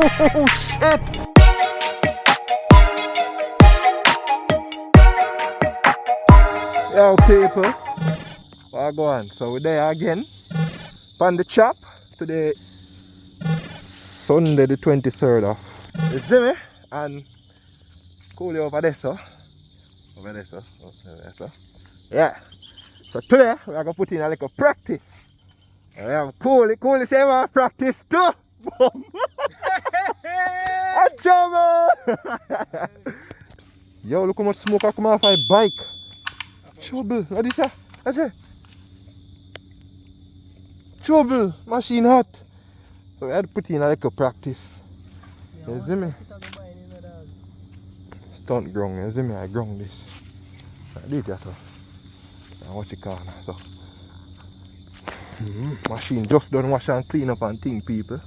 Oh shit! Yo people, what go on? So we're there again. Panda chop today, Sunday the 23rd of. You see me? And Cooley over there, so. Over there, so. Over there, so. Yeah. So today we are gonna put in a little practice. We have Cooley. Cooley say we want practice too. Boom. A trouble. Yo, look how much smoke I come off my bike. Trouble. What is that? What's that? Trouble. Machine hot. So we had to put in a little practice. You see me? Stunt ground. You see me? I ground this. I did that so. And watch it corner. So. Machine just done wash and clean up and thing, people.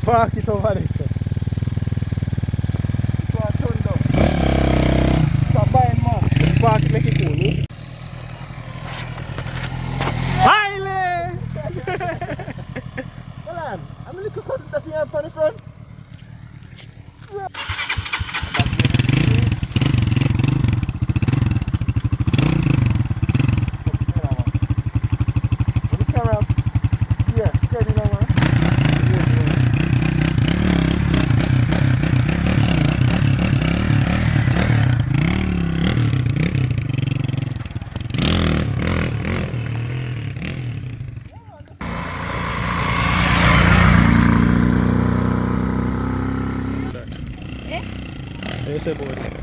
Park it over there, sir. Stop buying more. Just park it, make it cool, no? Wheelie! Hold on, I'm a little cousin that you have on the front. The camera, yeah, steady now, man. Ese Boris.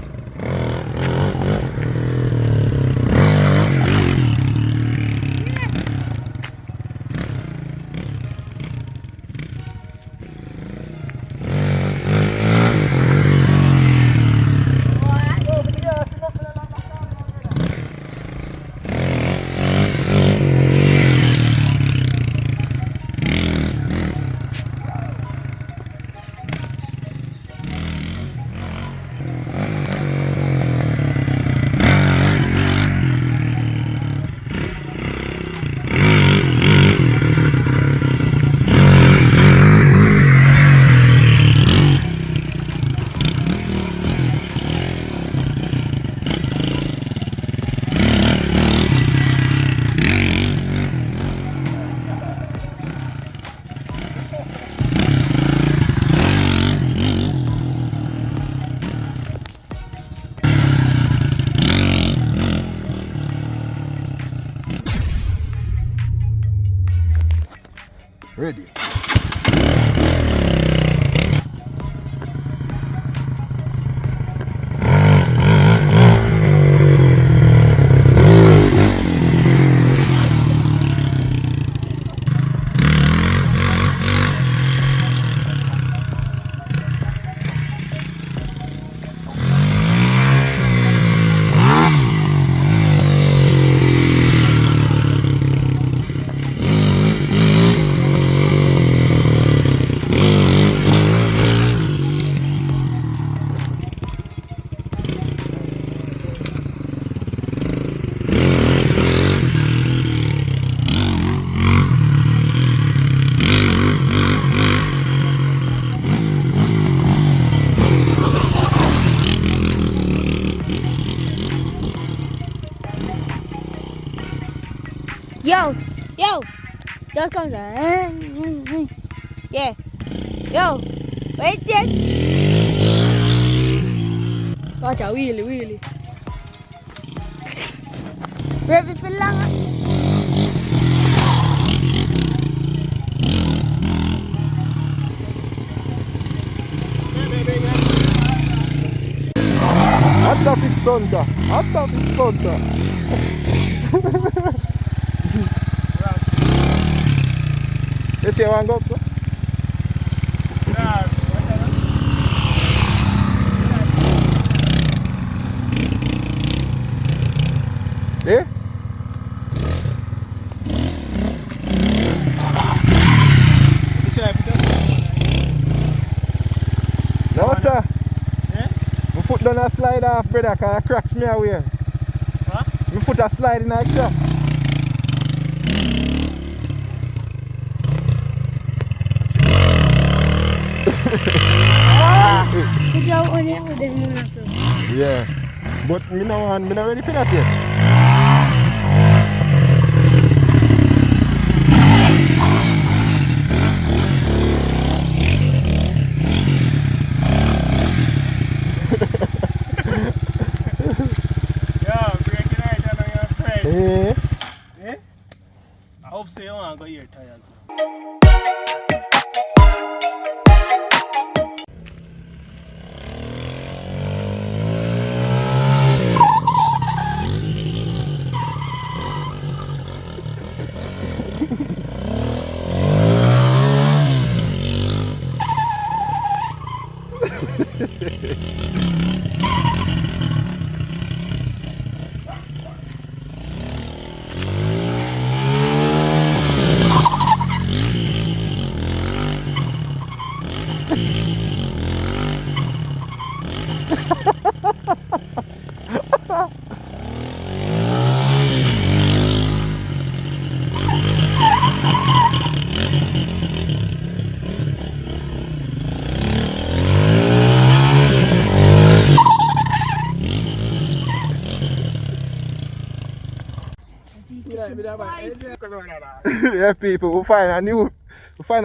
Ready. Yo, just comes yeah. Yo, wait just. Watch out, wheelie. Ready for lang. Hasta pistonta. Hasta pistonta. You see one go? Eh? No, sir. Eh? My foot done a slide off, brother, because it cracks me away. What? My foot a slide in a crack. Good job on you with them. Yeah. But me not ready for that yet. Yeah, breaking right on your friend. Eh? Eh? I hope so you want to go here tires. Yeah, people, we find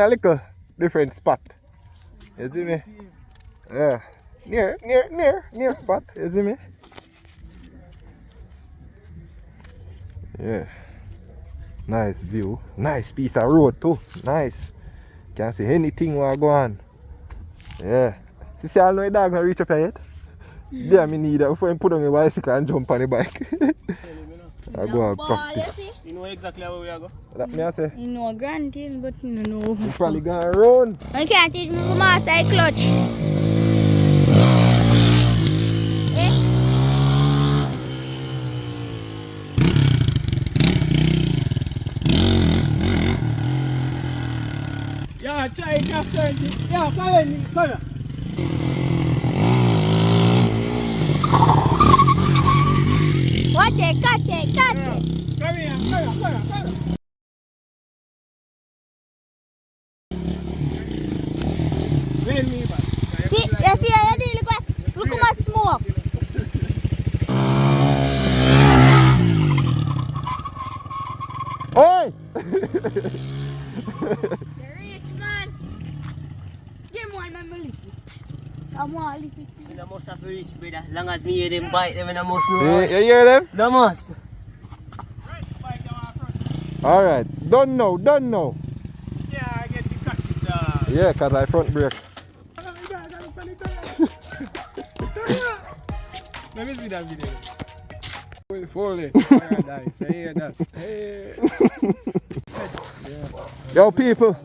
a little different spot. You see me? Yeah. Near spot. You see me? Yeah. Nice view. Nice piece of road too. Nice. Can't see anything while go on. Yeah. You see, I know the dog not reach up here yet. Yeah, me need that before I put on my bicycle and jump on the bike. I go and practice. You know exactly where we are going? That me I say. You know granted, but you don't know. You probably gonna run. I can't teach me to master a clutch. Eh? Yeah, try it after it. Yeah, come here. Watch it, catch it, catch Yeah. it. Come here. Bend me back. See, you see how you do? Look how much smoke. Oi! The rich man. Give me one, man, lift it. I want to lift it. I must have reach, brother. Long as me hear them bite them, I must know. You hear them? No must. Alright. Don't know. Yeah, I get the catch it. Yeah, cause I front brake. Let me see that video. Fully. Paradise. I hear that. Hey. Yo people,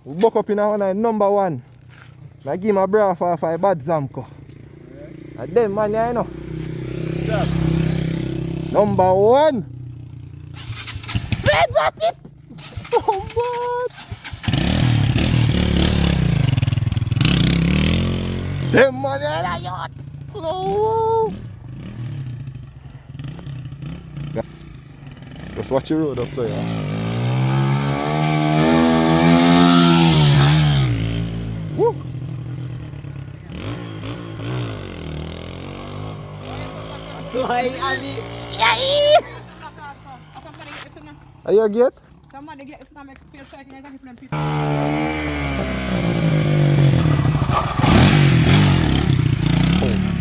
we buck up in our number one. I give my bra for a bad Zamco. And them man, you know. What's up? Number one. Big got it. Oh man. Them man, you know, yacht. Oh. Just watch your road up there. Woo. So I Ali. Are you a gate? Oh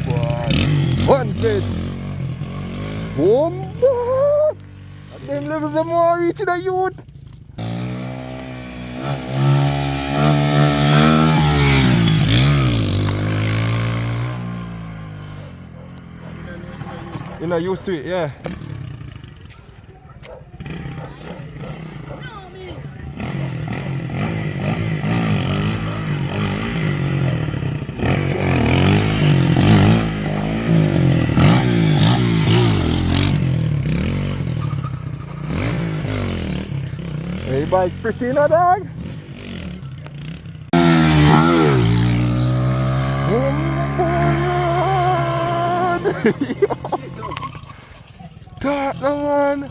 God. One bit. Boom boom. At them levels the more reaching the youth. You're not used to it, yeah. Hey, bike pretty, no dog? Talk no man.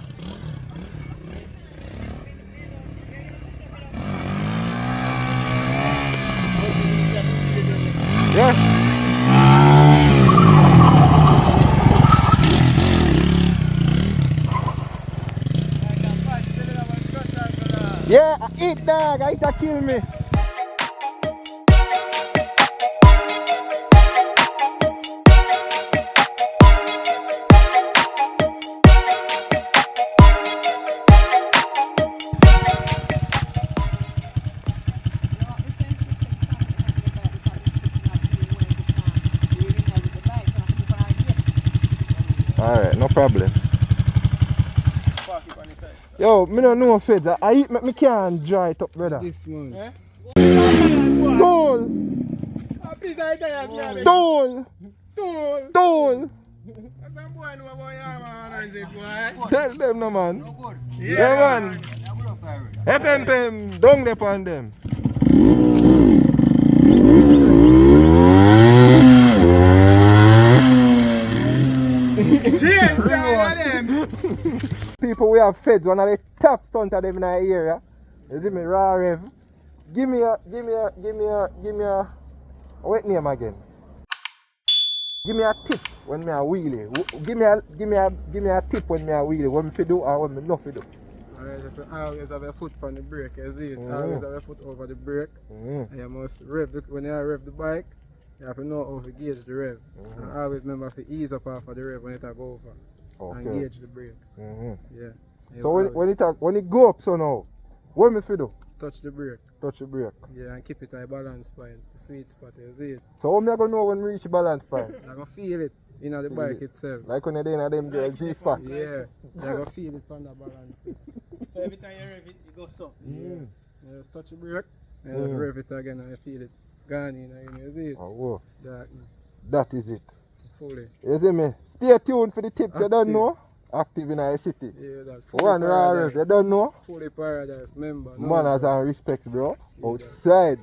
Yeah. Yeah, I eat dog, I eat a kill me. Alright, no problem. Yo, me don't know feds. I eat me can't dry it up, brother. This month. Eh? Tool! Tool! Tool! Tell them no man. Yeah man. FMPM, don't depend them. People we have feds, one of the top stunt of them in our area. You see me, raw rev. Give me a what name again? Give me a tip when me a wheelie. Give me a tip when me a wheelie. What me fi do or what me not fi do. Always have a foot on the brake, you see it? Always have a foot over the brake. And you must rev, when you rev the bike, you have to know how to gauge the rev. And always remember to ease up off of the rev when it go over. And gauge the brake. Yeah. So when it go up so now, what me fi do? Touch the brake. Touch the brake. Yeah, and keep it at balance point, the sweet spot, you see it? So how me gonna know when we reach balance point? I gonna feel it in the bike itself. Like when you're in them G spot. Yeah, I gonna feel it on the balance. So every time you rev it, it goes up. You just touch the brake, and just rev it again and you feel it gone in, you see it? Oh, whoa. That is it. Fully. You see me? Stay tuned for the tips you don't know. Active in our city. Yeah, that's One raw rev, you don't know? Fully paradise, member. Manners and respect, bro. Outside.